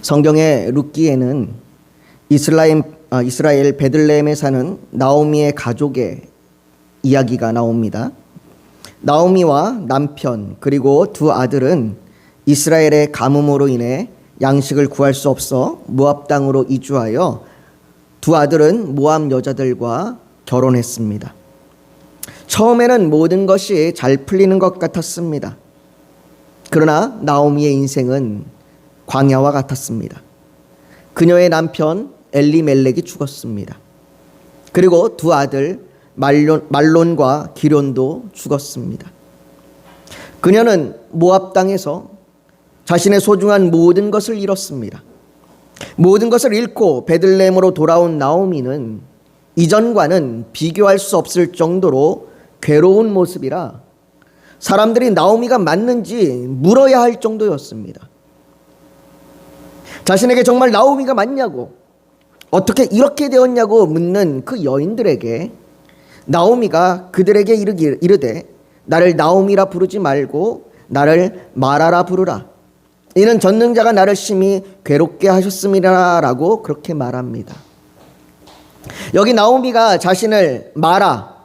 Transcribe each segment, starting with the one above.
성경의 룻기에는 이스라엘 베들레헴에 사는 나오미의 가족의 이야기가 나옵니다. 나오미와 남편 그리고 두 아들은 이스라엘의 가뭄으로 인해 양식을 구할 수 없어 모압 땅으로 이주하여 두 아들은 모압 여자들과 결혼했습니다. 처음에는 모든 것이 잘 풀리는 것 같았습니다. 그러나 나오미의 인생은 광야와 같았습니다. 그녀의 남편 엘리멜렉이 죽었습니다. 그리고 두 아들 말론과 기럨도 죽었습니다. 그녀는 모압 땅에서 자신의 소중한 모든 것을 잃었습니다. 모든 것을 잃고 베들레헴으로 돌아온 나오미는 이전과는 비교할 수 없을 정도로 괴로운 모습이라 사람들이 나오미가 맞는지 물어야 할 정도였습니다. 자신에게 정말 나오미가 맞냐고, 어떻게 이렇게 되었냐고 묻는 그 여인들에게 나오미가 그들에게 이르되 나를 나오미라 부르지 말고 나를 마라라 부르라. 이는 전능자가 나를 심히 괴롭게 하셨음이라 라고 그렇게 말합니다. 여기 나오미가 자신을 마라,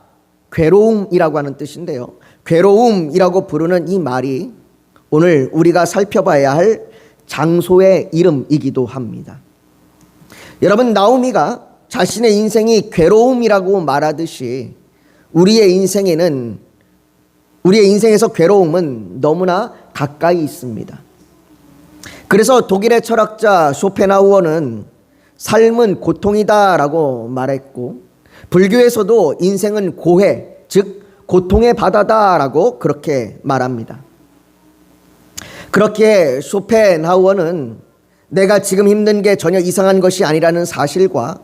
괴로움이라고 하는 뜻인데요. 괴로움이라고 부르는 이 말이 오늘 우리가 살펴봐야 할 장소의 이름이기도 합니다. 여러분, 나오미가 자신의 인생이 괴로움이라고 말하듯이 우리의 인생에서 괴로움은 너무나 가까이 있습니다. 그래서 독일의 철학자 쇼펜하우어는 삶은 고통이다라고 말했고, 불교에서도 인생은 고해, 즉 고통의 바다다라고 그렇게 말합니다. 그렇게 쇼펜하우어는 내가 지금 힘든 게 전혀 이상한 것이 아니라는 사실과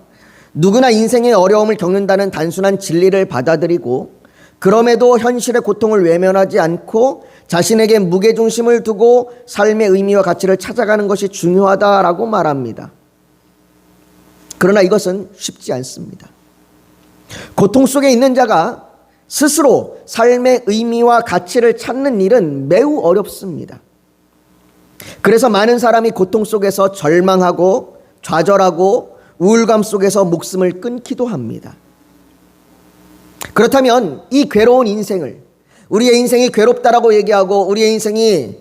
누구나 인생의 어려움을 겪는다는 단순한 진리를 받아들이고 그럼에도 현실의 고통을 외면하지 않고 자신에게 무게중심을 두고 삶의 의미와 가치를 찾아가는 것이 중요하다라고 말합니다. 그러나 이것은 쉽지 않습니다. 고통 속에 있는 자가 스스로 삶의 의미와 가치를 찾는 일은 매우 어렵습니다. 그래서 많은 사람이 고통 속에서 절망하고 좌절하고 우울감 속에서 목숨을 끊기도 합니다. 그렇다면 이 괴로운 인생을, 우리의 인생이 괴롭다라고 얘기하고 우리의 인생이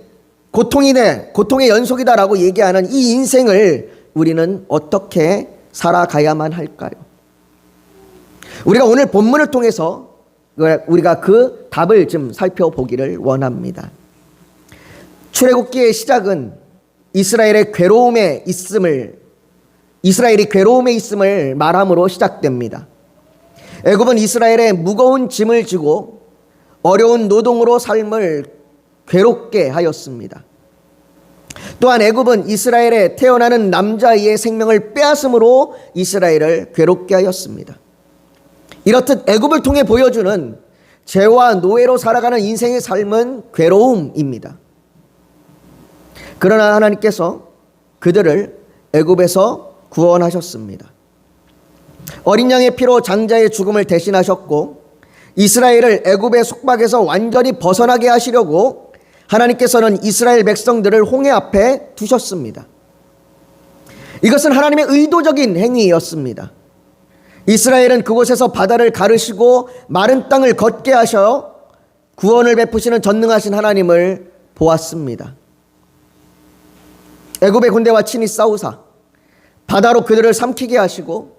고통의 연속이다라고 얘기하는 이 인생을 우리는 어떻게 살아가야만 할까요? 우리가 오늘 본문을 통해서 우리가 그 답을 좀 살펴보기를 원합니다. 출애굽기의 시작은 이스라엘이 괴로움에 있음을 말함으로 시작됩니다. 애굽은 이스라엘의 무거운 짐을 지고 어려운 노동으로 삶을 괴롭게 하였습니다. 또한 애굽은 이스라엘에 태어나는 남자아이의 생명을 빼앗음으로 이스라엘을 괴롭게 하였습니다. 이렇듯 애굽을 통해 보여주는 죄와 노예로 살아가는 인생의 삶은 괴로움입니다. 그러나 하나님께서 그들을 애굽에서 구원하셨습니다. 어린 양의 피로 장자의 죽음을 대신하셨고 이스라엘을 애굽의 속박에서 완전히 벗어나게 하시려고 하나님께서는 이스라엘 백성들을 홍해 앞에 두셨습니다. 이것은 하나님의 의도적인 행위였습니다. 이스라엘은 그곳에서 바다를 가르시고 마른 땅을 걷게 하셔 구원을 베푸시는 전능하신 하나님을 보았습니다. 애굽의 군대와 친히 싸우사 바다로 그들을 삼키게 하시고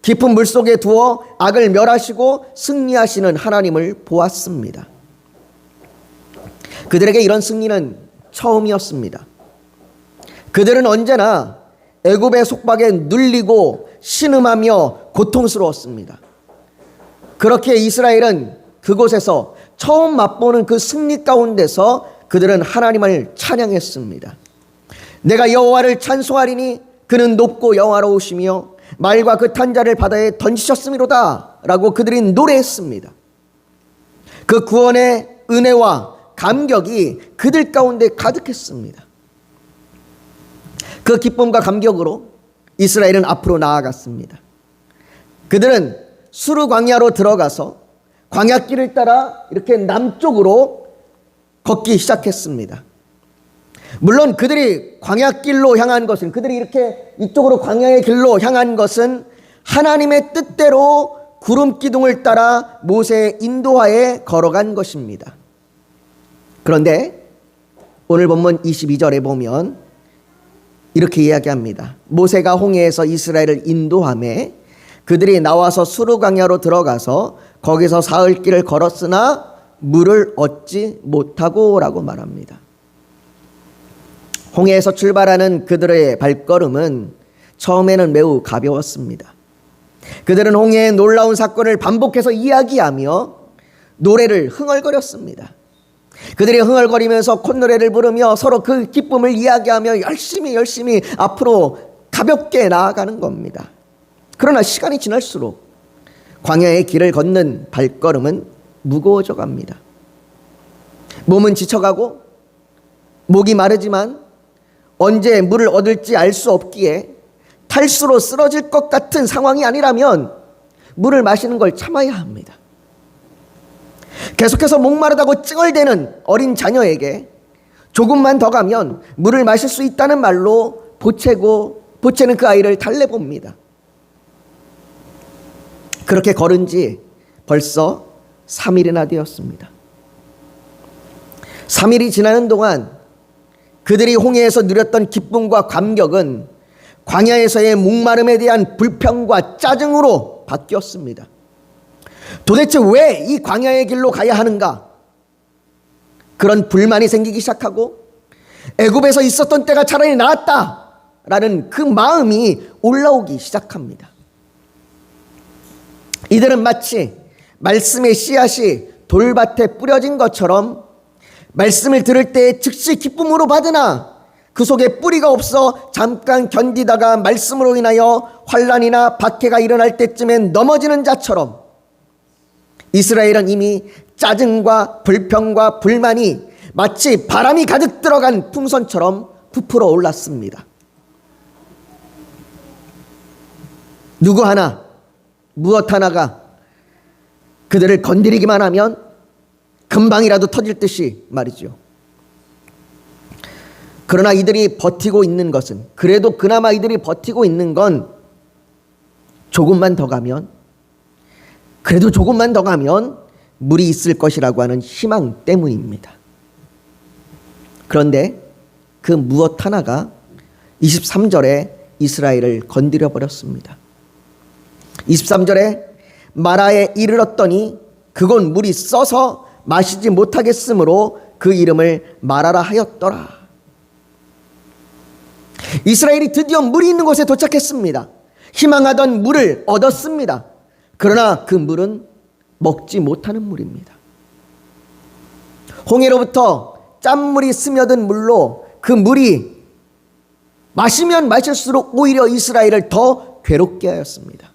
깊은 물속에 두어 악을 멸하시고 승리하시는 하나님을 보았습니다. 그들에게 이런 승리는 처음이었습니다. 그들은 언제나 애굽의 속박에 눌리고 신음하며 고통스러웠습니다. 그렇게 이스라엘은 그곳에서 처음 맛보는 그 승리 가운데서 그들은 하나님을 찬양했습니다. 내가 여호와를 찬송하리니 그는 높고 영화로우시며 말과 그 탄자를 바다에 던지셨음이로다 라고 그들이 노래했습니다. 그 구원의 은혜와 감격이 그들 가운데 가득했습니다. 그 기쁨과 감격으로 이스라엘은 앞으로 나아갔습니다. 그들은 수르 광야로 들어가서 광야길을 따라 이렇게 남쪽으로 걷기 시작했습니다. 물론 그들이 광야길로 향한 것은, 그들이 이렇게 이쪽으로 광야의 길로 향한 것은 하나님의 뜻대로 구름 기둥을 따라 모세의 인도하에 걸어간 것입니다. 그런데 오늘 본문 22절에 보면 이렇게 이야기합니다. 모세가 홍해에서 이스라엘을 인도하매 그들이 나와서 수르 광야로 들어가서 거기서 사흘 길을 걸었으나 물을 얻지 못하고 라고 말합니다. 홍해에서 출발하는 그들의 발걸음은 처음에는 매우 가벼웠습니다. 그들은 홍해의 놀라운 사건을 반복해서 이야기하며 노래를 흥얼거렸습니다. 그들이 흥얼거리면서 콧노래를 부르며 서로 그 기쁨을 이야기하며 열심히 앞으로 가볍게 나아가는 겁니다. 그러나 시간이 지날수록 광야의 길을 걷는 발걸음은 무거워져 갑니다. 몸은 지쳐가고 목이 마르지만 언제 물을 얻을지 알 수 없기에 탈수로 쓰러질 것 같은 상황이 아니라면 물을 마시는 걸 참아야 합니다. 계속해서 목마르다고 찡얼대는 어린 자녀에게 조금만 더 가면 물을 마실 수 있다는 말로 보채는 그 아이를 달래봅니다. 그렇게 걸은 지 벌써 3일이나 되었습니다. 3일이 지나는 동안 그들이 홍해에서 누렸던 기쁨과 감격은 광야에서의 목마름에 대한 불평과 짜증으로 바뀌었습니다. 도대체 왜 이 광야의 길로 가야 하는가? 그런 불만이 생기기 시작하고 애굽에서 있었던 때가 차라리 나았다라는 그 마음이 올라오기 시작합니다. 이들은 마치 말씀의 씨앗이 돌밭에 뿌려진 것처럼 말씀을 들을 때 즉시 기쁨으로 받으나 그 속에 뿌리가 없어 잠깐 견디다가 말씀으로 인하여 환난이나 박해가 일어날 때쯤엔 넘어지는 자처럼 이스라엘은 이미 짜증과 불평과 불만이 마치 바람이 가득 들어간 풍선처럼 부풀어 올랐습니다. 누구 하나, 무엇 하나가 그들을 건드리기만 하면 금방이라도 터질 듯이 말이죠. 그러나 이들이 버티고 있는 것은, 그래도 그나마 이들이 버티고 있는 건 조금만 더 가면, 그래도 조금만 더 가면 물이 있을 것이라고 하는 희망 때문입니다. 그런데 그 무엇 하나가 23절에 이스라엘을 건드려 버렸습니다. 23절에 마라에 이르렀더니 그곳 물이 써서 마시지 못하겠으므로 그 이름을 마라라 하였더라. 이스라엘이 드디어 물이 있는 곳에 도착했습니다. 희망하던 물을 얻었습니다. 그러나 그 물은 먹지 못하는 물입니다. 홍해로부터 짠물이 스며든 물로 그 물이 마시면 마실수록 오히려 이스라엘을 더 괴롭게 하였습니다.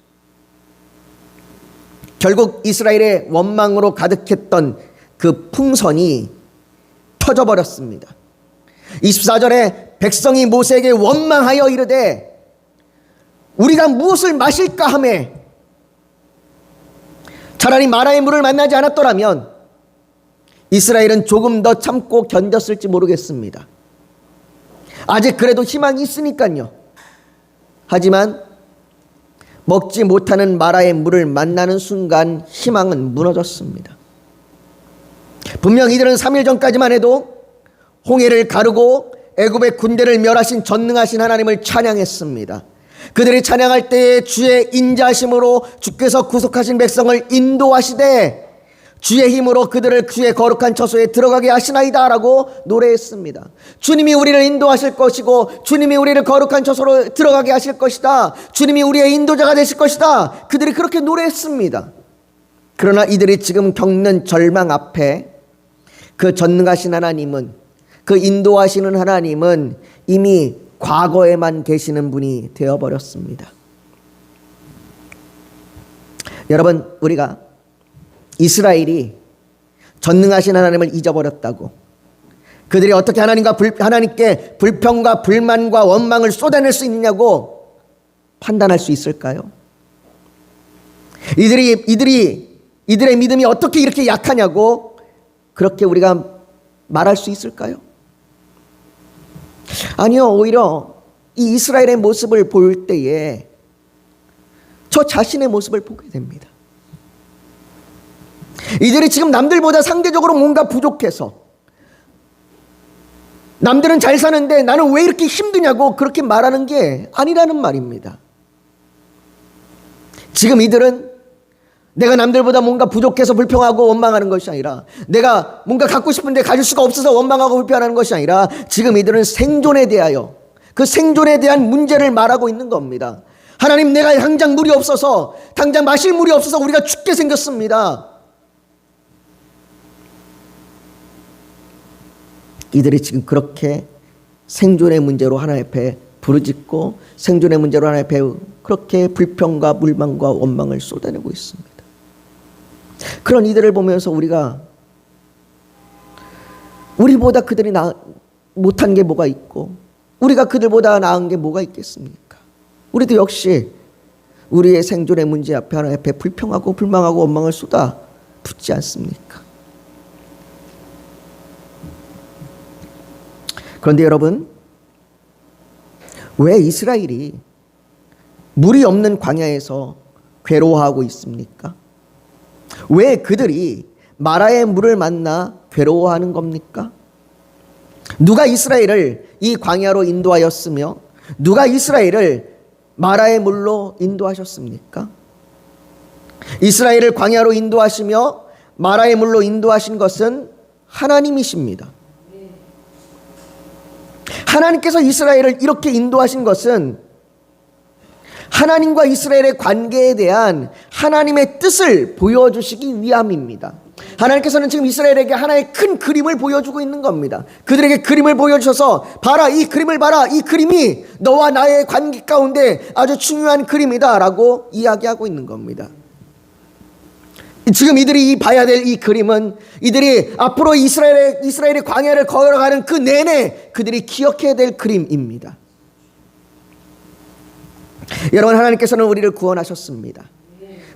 결국 이스라엘의 원망으로 가득했던 그 풍선이 터져버렸습니다. 24절에 백성이 모세에게 원망하여 이르되 우리가 무엇을 마실까 하매 차라리 마라의 물을 만나지 않았더라면 이스라엘은 조금 더 참고 견뎠을지 모르겠습니다. 아직 그래도 희망이 있으니까요. 하지만 먹지 못하는 마라의 물을 만나는 순간 희망은 무너졌습니다. 분명 이들은 3일 전까지만 해도 홍해를 가르고 애굽의 군대를 멸하신 전능하신 하나님을 찬양했습니다. 그들이 찬양할 때에 주의 인자심으로 주께서 구속하신 백성을 인도하시되 주의 힘으로 그들을 주의 거룩한 처소에 들어가게 하시나이다 라고 노래했습니다. 주님이 우리를 인도하실 것이고 주님이 우리를 거룩한 처소로 들어가게 하실 것이다. 주님이 우리의 인도자가 되실 것이다. 그들이 그렇게 노래했습니다. 그러나 이들이 지금 겪는 절망 앞에 그 전능하신 하나님은, 그 인도하시는 하나님은 이미 과거에만 계시는 분이 되어버렸습니다. 여러분, 우리가 이스라엘이 전능하신 하나님을 잊어버렸다고, 그들이 어떻게 하나님께 불평과 불만과 원망을 쏟아낼 수 있느냐고 판단할 수 있을까요? 이들의 믿음이 어떻게 이렇게 약하냐고 그렇게 우리가 말할 수 있을까요? 아니요, 오히려 이 이스라엘의 모습을 볼 때에 저 자신의 모습을 보게 됩니다. 이들이 지금 남들보다 상대적으로 뭔가 부족해서, 남들은 잘 사는데 나는 왜 이렇게 힘드냐고 그렇게 말하는 게 아니라는 말입니다. 지금 이들은 내가 남들보다 뭔가 부족해서 불평하고 원망하는 것이 아니라, 내가 뭔가 갖고 싶은데 가질 수가 없어서 원망하고 불평하는 것이 아니라, 지금 이들은 생존에 대하여, 그 생존에 대한 문제를 말하고 있는 겁니다. 하나님, 내가 당장 물이 없어서, 당장 마실 물이 없어서 우리가 죽게 생겼습니다. 이들이 지금 그렇게 생존의 문제로 하나님 앞에 부르짖고, 생존의 문제로 하나님 앞에 그렇게 불평과 불만과 원망을 쏟아내고 있습니다. 그런 이들을 보면서 우리보다 그들이 못한 게 뭐가 있고, 우리가 그들보다 나은 게 뭐가 있겠습니까? 우리도 역시 우리의 생존의 문제 앞에 하나님 앞에 불평하고 불망하고 원망을 쏟아붓지 않습니까? 그런데 여러분, 왜 이스라엘이 물이 없는 광야에서 괴로워하고 있습니까? 왜 그들이 마라의 물을 만나 괴로워하는 겁니까? 누가 이스라엘을 이 광야로 인도하였으며 누가 이스라엘을 마라의 물로 인도하셨습니까? 이스라엘을 광야로 인도하시며 마라의 물로 인도하신 것은 하나님이십니다. 하나님께서 이스라엘을 이렇게 인도하신 것은 하나님과 이스라엘의 관계에 대한 하나님의 뜻을 보여주시기 위함입니다. 하나님께서는 지금 이스라엘에게 하나의 큰 그림을 보여주고 있는 겁니다. 그들에게 그림을 보여주셔서, 봐라, 이 그림을 봐라, 이 그림이 너와 나의 관계 가운데 아주 중요한 그림이다 라고 이야기하고 있는 겁니다. 지금 이들이 봐야 될 이 그림은, 이들이 앞으로 이스라엘의 광야를 걸어가는 그 내내 그들이 기억해야 될 그림입니다. 여러분, 하나님께서는 우리를 구원하셨습니다.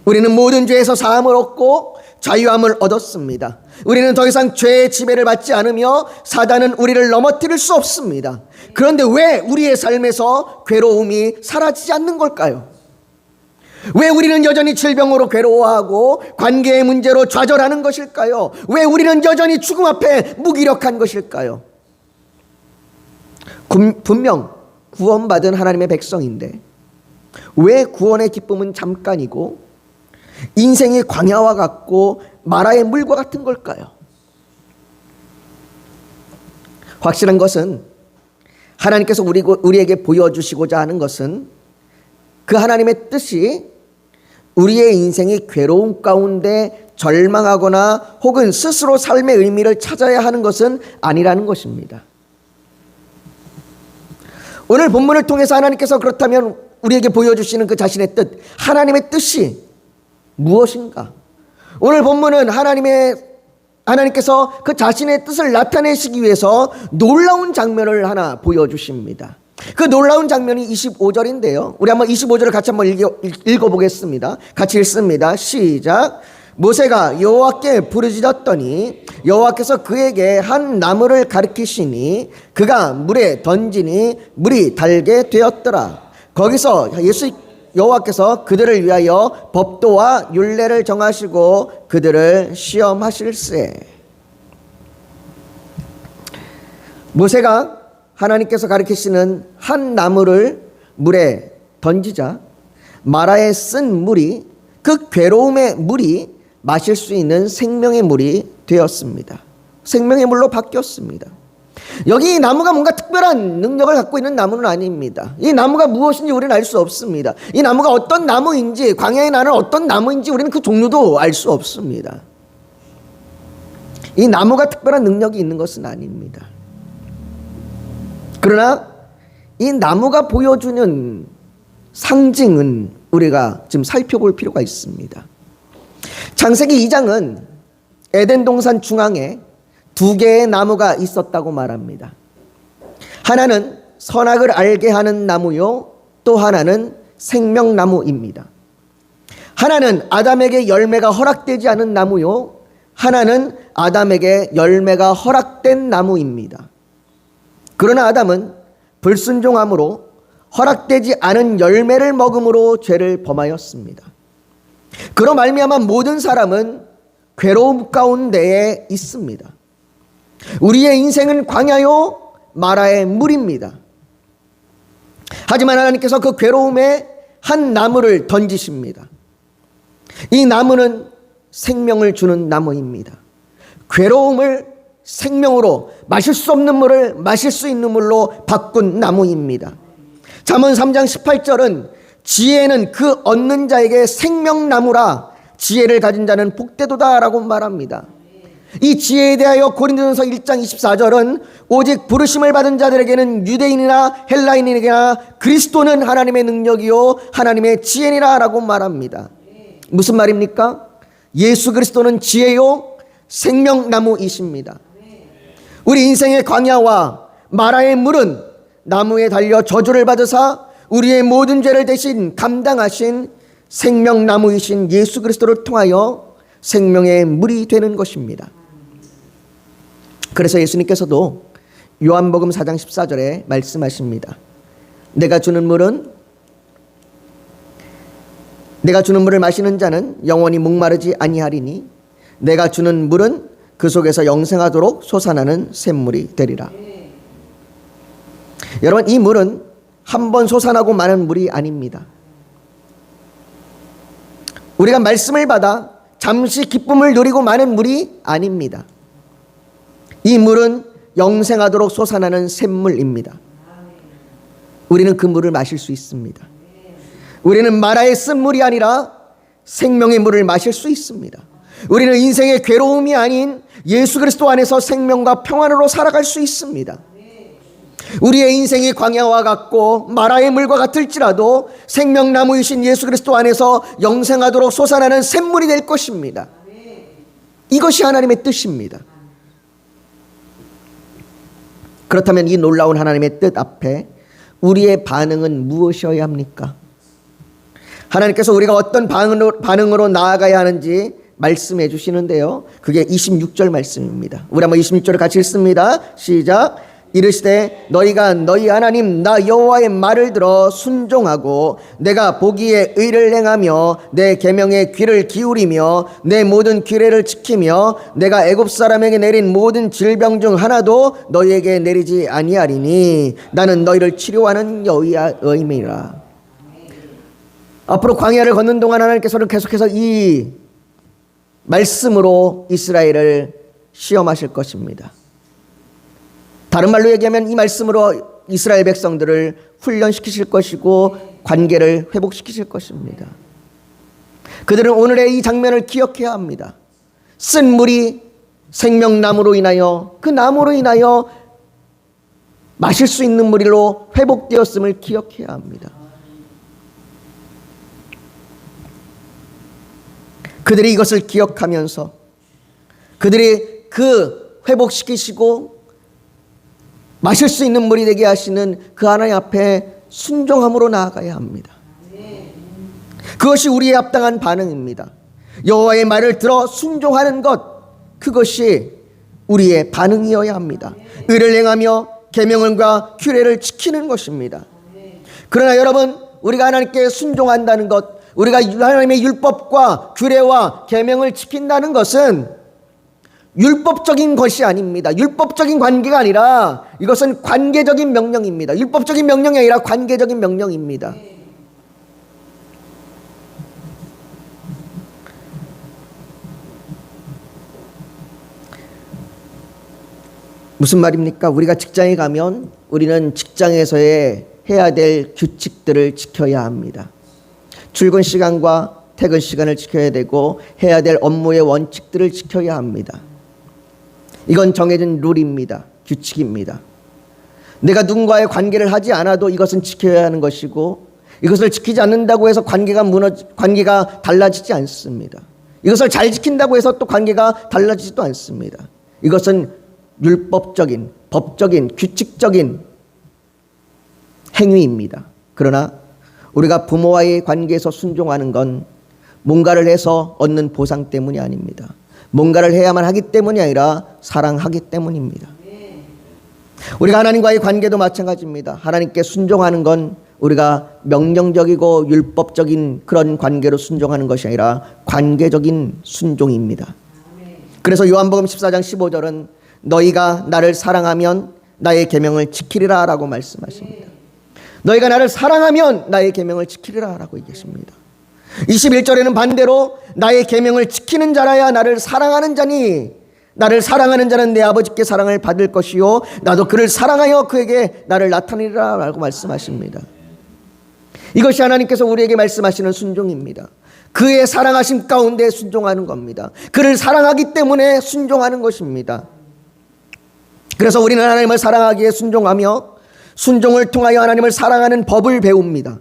우리는 모든 죄에서 사함을 얻고 자유함을 얻었습니다. 우리는 더 이상 죄의 지배를 받지 않으며 사단은 우리를 넘어뜨릴 수 없습니다. 그런데 왜 우리의 삶에서 괴로움이 사라지지 않는 걸까요? 왜 우리는 여전히 질병으로 괴로워하고 관계의 문제로 좌절하는 것일까요? 왜 우리는 여전히 죽음 앞에 무기력한 것일까요? 분명 구원받은 하나님의 백성인데 왜 구원의 기쁨은 잠깐이고 인생의 광야와 같고 마라의 물과 같은 걸까요? 확실한 것은 하나님께서 우리에게 보여주시고자 하는 것은, 그 하나님의 뜻이 우리의 인생이 괴로움 가운데 절망하거나 혹은 스스로 삶의 의미를 찾아야 하는 것은 아니라는 것입니다. 오늘 본문을 통해서 하나님께서 그렇다면 우리에게 보여주시는 그 자신의 뜻, 하나님의 뜻이 무엇인가? 오늘 본문은 하나님께서 그 자신의 뜻을 나타내시기 위해서 놀라운 장면을 하나 보여주십니다. 그 놀라운 장면이 25절인데요. 우리 한번 25절을 같이 한번 읽어보겠습니다. 같이 읽습니다. 시작. 모세가 여호와께 부르짖었더니 여호와께서 그에게 한 나무를 가리키시니 그가 물에 던지니 물이 달게 되었더라. 거기서 여호와께서 그들을 위하여 법도와 율례를 정하시고 그들을 시험하실세. 모세가 하나님께서 가리키시는 한 나무를 물에 던지자 마라에 쓴 물이, 그 괴로움의 물이 마실 수 있는 생명의 물이 되었습니다. 생명의 물로 바뀌었습니다. 여기 이 나무가 뭔가 특별한 능력을 갖고 있는 나무는 아닙니다. 이 나무가 무엇인지 우리는 알 수 없습니다. 이 나무가 어떤 나무인지, 광야에 나는 어떤 나무인지 우리는 그 종류도 알 수 없습니다. 이 나무가 특별한 능력이 있는 것은 아닙니다. 그러나 이 나무가 보여주는 상징은 우리가 지금 살펴볼 필요가 있습니다. 창세기 2장은 에덴 동산 중앙에 두 개의 나무가 있었다고 말합니다. 하나는 선악을 알게 하는 나무요, 또 하나는 생명나무입니다. 하나는 아담에게 열매가 허락되지 않은 나무요, 하나는 아담에게 열매가 허락된 나무입니다. 그러나 아담은 불순종함으로 허락되지 않은 열매를 먹음으로 죄를 범하였습니다. 그로 말미암아 모든 사람은 괴로움 가운데에 있습니다. 우리의 인생은 광야요 마라의 물입니다. 하지만 하나님께서 그 괴로움에 한 나무를 던지십니다. 이 나무는 생명을 주는 나무입니다. 괴로움을 생명으로, 마실 수 없는 물을 마실 수 있는 물로 바꾼 나무입니다. 잠언 3장 18절은 지혜는 그 얻는 자에게 생명나무라, 지혜를 가진 자는 복되도다 라고 말합니다. 이 지혜에 대하여 고린도전서 1장 24절은 오직 부르심을 받은 자들에게는 유대인이나 헬라인에게나 그리스도는 하나님의 능력이요 하나님의 지혜니라 라고 말합니다. 무슨 말입니까? 예수 그리스도는 지혜요 생명나무이십니다. 우리 인생의 광야와 마라의 물은 나무에 달려 저주를 받으사 우리의 모든 죄를 대신 감당하신 생명나무이신 예수 그리스도를 통하여 생명의 물이 되는 것입니다. 그래서 예수님께서도 요한복음 4장 14절에 말씀하십니다. 내가 주는 물을 마시는 자는 영원히 목마르지 아니하리니 내가 주는 물은 그 속에서 영생하도록 솟아나는 샘물이 되리라. 여러분, 이 물은 한 번 솟아나고 마는 물이 아닙니다. 우리가 말씀을 받아 잠시 기쁨을 누리고 마는 물이 아닙니다. 이 물은 영생하도록 솟아나는 샘물입니다. 우리는 그 물을 마실 수 있습니다. 우리는 마라의 쓴물이 아니라 생명의 물을 마실 수 있습니다. 우리는 인생의 괴로움이 아닌 예수 그리스도 안에서 생명과 평안으로 살아갈 수 있습니다. 우리의 인생이 광야와 같고 마라의 물과 같을지라도 생명나무이신 예수 그리스도 안에서 영생하도록 솟아나는 샘물이 될 것입니다. 이것이 하나님의 뜻입니다. 그렇다면 이 놀라운 하나님의 뜻 앞에 우리의 반응은 무엇이어야 합니까? 하나님께서 우리가 어떤 반응으로 나아가야 하는지 말씀해 주시는데요. 그게 26절 말씀입니다. 우리 한번 26절을 같이 읽습니다. 시작. 이르시되 너희가 너희 하나님 나 여호와의 말을 들어 순종하고 내가 보기에 의를 행하며 내 계명에 귀를 기울이며 내 모든 규례를 지키며 내가 애굽 사람에게 내린 모든 질병 중 하나도 너희에게 내리지 아니하리니 나는 너희를 치료하는 여호와임이라. 앞으로 광야를 걷는 동안 하나님께서는 계속해서 이 말씀으로 이스라엘을 시험하실 것입니다. 다른 말로 얘기하면 이 말씀으로 이스라엘 백성들을 훈련시키실 것이고 관계를 회복시키실 것입니다. 그들은 오늘의 이 장면을 기억해야 합니다. 쓴 물이 생명나무로 인하여 그 나무로 인하여 마실 수 있는 물로 회복되었음을 기억해야 합니다. 그들이 이것을 기억하면서 그들이 그 회복시키시고 마실 수 있는 물이 되게 하시는 그 하나님 앞에 순종함으로 나아가야 합니다. 그것이 우리의 합당한 반응입니다. 여호와의 말을 들어 순종하는 것, 그것이 우리의 반응이어야 합니다. 의를 행하며 계명과 규례를 지키는 것입니다. 그러나 여러분, 우리가 하나님께 순종한다는 것, 우리가 하나님의 율법과 규례와 계명을 지킨다는 것은 율법적인 것이 아닙니다. 율법적인 관계가 아니라 이것은 관계적인 명령입니다. 율법적인 명령이 아니라 관계적인 명령입니다. 무슨 말입니까? 우리가 직장에 가면 우리는 직장에서의 해야 될 규칙들을 지켜야 합니다. 출근 시간과 퇴근 시간을 지켜야 되고 해야 될 업무의 원칙들을 지켜야 합니다. 이건 정해진 룰입니다. 규칙입니다. 내가 누군가의 관계를 하지 않아도 이것은 지켜야 하는 것이고 이것을 지키지 않는다고 해서 관계가 달라지지 않습니다. 이것을 잘 지킨다고 해서 또 관계가 달라지지도 않습니다. 이것은 율법적인, 법적인, 규칙적인 행위입니다. 그러나 우리가 부모와의 관계에서 순종하는 건 뭔가를 해서 얻는 보상 때문이 아닙니다. 뭔가를 해야만 하기 때문이 아니라 사랑하기 때문입니다. 우리가 하나님과의 관계도 마찬가지입니다. 하나님께 순종하는 건 우리가 명령적이고 율법적인 그런 관계로 순종하는 것이 아니라 관계적인 순종입니다. 그래서 요한복음 14장 15절은 너희가 나를 사랑하면 나의 계명을 지키리라 라고 말씀하십니다. 너희가 나를 사랑하면 나의 계명을 지키리라 라고 얘기하십니다. 21절에는 반대로 나의 계명을 지키는 자라야 나를 사랑하는 자니 나를 사랑하는 자는 내 아버지께 사랑을 받을 것이요 나도 그를 사랑하여 그에게 나를 나타내리라 라고 말씀하십니다. 이것이 하나님께서 우리에게 말씀하시는 순종입니다. 그의 사랑하심 가운데 순종하는 겁니다. 그를 사랑하기 때문에 순종하는 것입니다. 그래서 우리는 하나님을 사랑하기에 순종하며 순종을 통하여 하나님을 사랑하는 법을 배웁니다.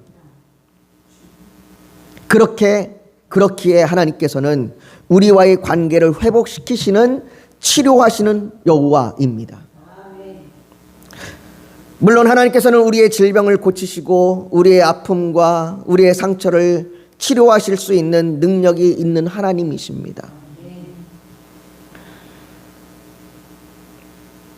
그렇기에 하나님께서는 우리와의 관계를 회복시키시는 치료하시는 여호와입니다. 물론 하나님께서는 우리의 질병을 고치시고 우리의 아픔과 우리의 상처를 치료하실 수 있는 능력이 있는 하나님이십니다.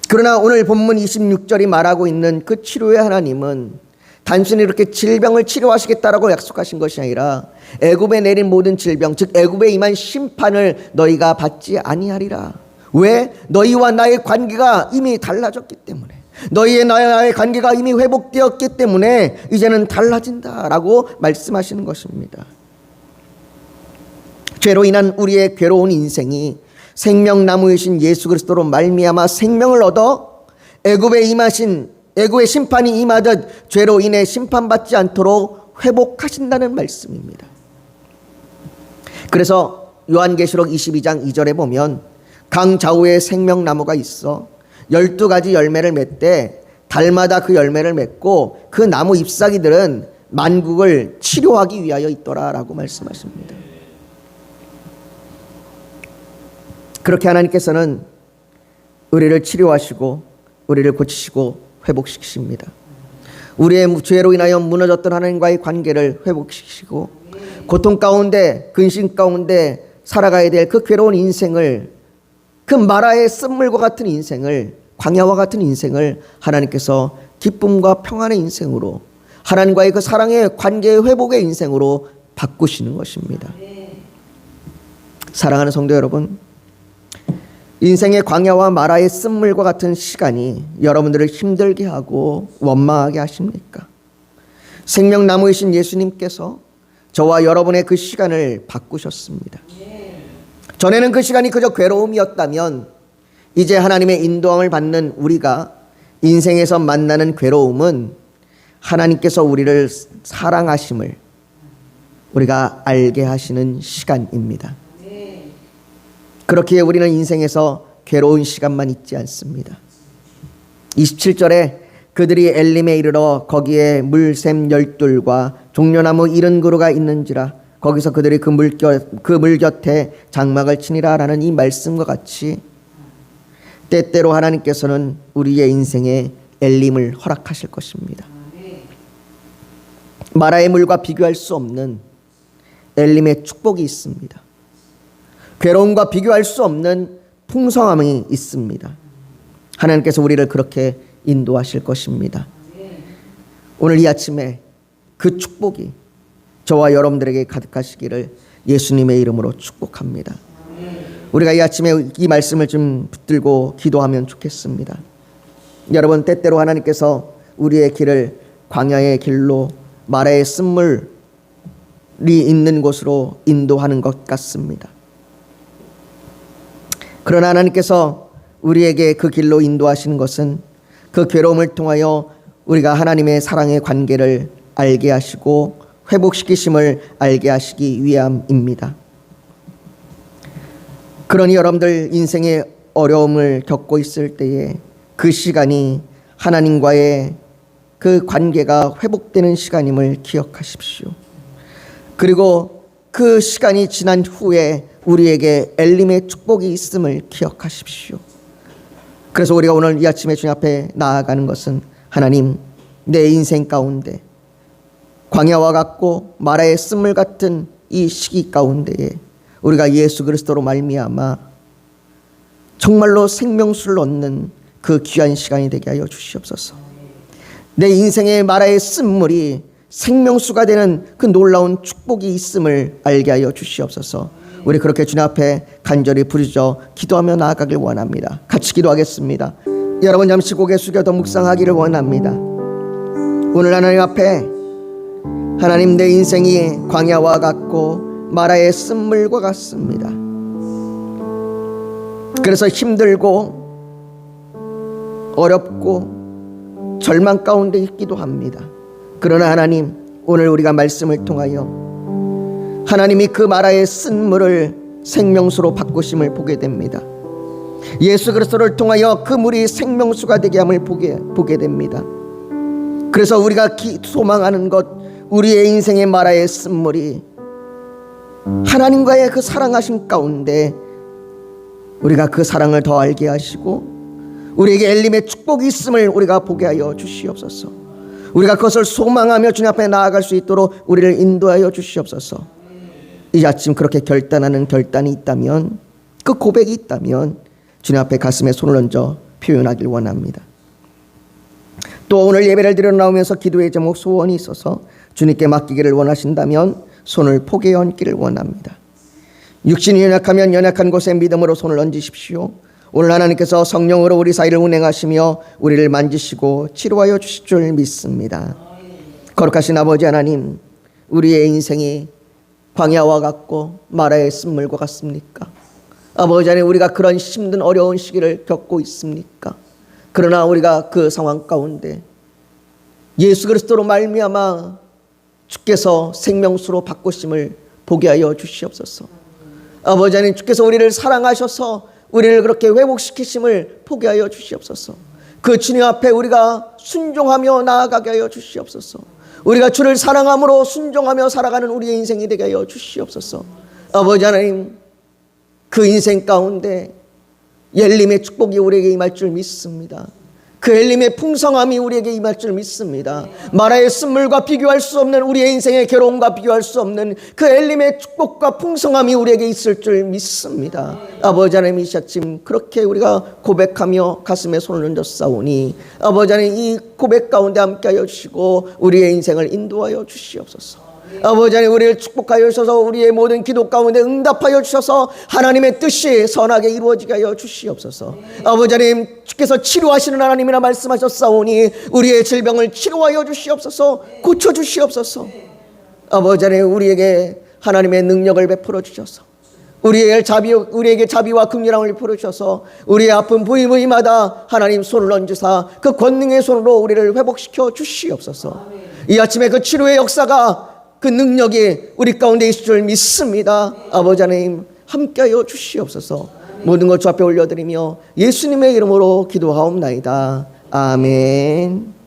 그러나 오늘 본문 26절이 말하고 있는 그 치료의 하나님은 단순히 이렇게 질병을 치료하시겠다라고 약속하신 것이 아니라 애굽에 내린 모든 질병, 즉 애굽에 임한 심판을 너희가 받지 아니하리라. 왜? 너희와 나의 관계가 이미 달라졌기 때문에, 너희의 나의 관계가 이미 회복되었기 때문에 이제는 달라진다라고 말씀하시는 것입니다. 죄로 인한 우리의 괴로운 인생이 생명나무이신 예수 그리스도로 말미암아 생명을 얻어 애굽의 심판이 임하듯 죄로 인해 심판받지 않도록 회복하신다는 말씀입니다. 그래서 요한계시록 22장 2절에 보면 강 좌우에 생명나무가 있어 12가지 열매를 맺되 달마다 그 열매를 맺고 그 나무 잎사귀들은 만국을 치료하기 위하여 있더라 라고 말씀하십니다. 그렇게 하나님께서는 우리를 치료하시고 우리를 고치시고 회복시키십니다. 우리의 죄로 인하여 무너졌던 하나님과의 관계를 회복시키시고 고통 가운데 근심 가운데 살아가야 될 그 괴로운 인생을, 그 마라의 쓴물과 같은 인생을, 광야와 같은 인생을 하나님께서 기쁨과 평안의 인생으로, 하나님과의 그 사랑의 관계의 회복의 인생으로 바꾸시는 것입니다. 사랑하는 성도 여러분, 인생의 광야와 마라의 쓴물과 같은 시간이 여러분들을 힘들게 하고 원망하게 하십니까? 생명나무이신 예수님께서 저와 여러분의 그 시간을 바꾸셨습니다. 전에는 그 시간이 그저 괴로움이었다면 이제 하나님의 인도함을 받는 우리가 인생에서 만나는 괴로움은 하나님께서 우리를 사랑하심을 우리가 알게 하시는 시간입니다. 그렇기에 우리는 인생에서 괴로운 시간만 있지 않습니다. 27절에 그들이 엘림에 이르러 거기에 물샘 12과 종려나무 70그루가 있는지라 거기서 그들이 그 물 곁에 장막을 치니라 라는 이 말씀과 같이 때때로 하나님께서는 우리의 인생에 엘림을 허락하실 것입니다. 마라의 물과 비교할 수 없는 엘림의 축복이 있습니다. 괴로움과 비교할 수 없는 풍성함이 있습니다. 하나님께서 우리를 그렇게 인도하실 것입니다. 오늘 이 아침에 그 축복이 저와 여러분들에게 가득하시기를 예수님의 이름으로 축복합니다. 우리가 이 아침에 이 말씀을 좀 붙들고 기도하면 좋겠습니다. 여러분, 때때로 하나님께서 우리의 길을 광야의 길로 마라의 쓴물이 있는 곳으로 인도하는 것 같습니다. 그러나 하나님께서 우리에게 그 길로 인도하시는 것은 그 괴로움을 통하여 우리가 하나님의 사랑의 관계를 알게 하시고 회복시키심을 알게 하시기 위함입니다. 그러니 여러분들 인생의 어려움을 겪고 있을 때에 그 시간이 하나님과의 그 관계가 회복되는 시간임을 기억하십시오. 그리고 그 시간이 지난 후에 우리에게 엘림의 축복이 있음을 기억하십시오. 그래서 우리가 오늘 이 아침에 주님 앞에 나아가는 것은 하나님, 내 인생 가운데 광야와 같고 마라의 쓴물 같은 이 시기 가운데에 우리가 예수 그리스도로 말미암아 정말로 생명수를 얻는 그 귀한 시간이 되게 하여 주시옵소서. 내 인생의 마라의 쓴물이 생명수가 되는 그 놀라운 축복이 있음을 알게 하여 주시옵소서. 우리 그렇게 주님 앞에 간절히 부르짖어 기도하며 나아가길 원합니다. 같이 기도하겠습니다. 여러분 잠시 고개 숙여 더 묵상하기를 원합니다. 오늘 하나님 앞에 하나님, 내 인생이 광야와 같고 마라의 쓴물과 같습니다. 그래서 힘들고 어렵고 절망 가운데 있기도 합니다. 그러나 하나님, 오늘 우리가 말씀을 통하여 하나님이 그 마라의 쓴물을 생명수로 바꾸심을 보게 됩니다. 예수 그리스도를 통하여 그 물이 생명수가 되게 함을 보게 됩니다. 그래서 우리가 소망하는 것, 우리의 인생의 마라의 쓴물이 하나님과의 그 사랑하심 가운데 우리가 그 사랑을 더 알게 하시고 우리에게 엘림의 축복이 있음을 우리가 보게 하여 주시옵소서. 우리가 그것을 소망하며 주님 앞에 나아갈 수 있도록 우리를 인도하여 주시옵소서. 이 아침 그렇게 결단하는 결단이 있다면, 그 고백이 있다면 주님 앞에 가슴에 손을 얹어 표현하길 원합니다. 또 오늘 예배를 드려 나오면서 기도의 제목, 소원이 있어서 주님께 맡기기를 원하신다면 손을 포개에 얹기를 원합니다. 육신이 연약하면 연약한 곳에 믿음으로 손을 얹으십시오. 오늘 하나님께서 성령으로 우리 사이를 운행하시며 우리를 만지시고 치료하여 주실 줄 믿습니다. 거룩하신 아버지 하나님, 우리의 인생이 광야와 같고 마라의 쓴물과 같습니까? 아버지 하나님, 우리가 그런 힘든 어려운 시기를 겪고 있습니까? 그러나 우리가 그 상황 가운데 예수 그리스도로 말미암아 주께서 생명수로 바꾸심을 보게 하여 주시옵소서. 아버지 하나님, 주께서 우리를 사랑하셔서 우리를 그렇게 회복시키심을 보게 하여 주시옵소서. 그 주님 앞에 우리가 순종하며 나아가게 하여 주시옵소서. 우리가 주를 사랑함으로 순종하며 살아가는 우리의 인생이 되게 하여 주시옵소서. 아버지 하나님, 그 인생 가운데 엘림의 축복이 우리에게 임할 줄 믿습니다. 그 엘림의 풍성함이 우리에게 임할 줄 믿습니다. 마라의 쓴물과 비교할 수 없는 우리의 인생의 괴로움과 비교할 수 없는 그 엘림의 축복과 풍성함이 우리에게 있을 줄 믿습니다. 아버지 하나님, 이 아침 그렇게 우리가 고백하며 가슴에 손을 얹었사오니 아버지 하나님, 이 고백 가운데 함께하여 주시고 우리의 인생을 인도하여 주시옵소서. 아버지 하나님, 우리를 축복하여 주셔서 우리의 모든 기도 가운데 응답하여 주셔서 하나님의 뜻이 선하게 이루어지게 하여 주시옵소서. 아버지 하나님, 주께서 치료하시는 하나님이라 말씀하셨사오니 우리의 질병을 치료하여 주시옵소서. 고쳐주시옵소서. 아버지 하나님, 우리에게 하나님의 능력을 베풀어 주셔서 우리에게 자비와 긍휼함을 베풀어 주셔서 우리의 아픈 부위부위마다 하나님 손을 얹으사 그 권능의 손으로 우리를 회복시켜 주시옵소서. 이 아침에 그 치료의 역사가, 그 능력이 우리 가운데 있을 줄 믿습니다. 아버지 하나님, 함께하여 주시옵소서. 모든 것 주 앞에 올려드리며 예수님의 이름으로 기도하옵나이다. 아멘.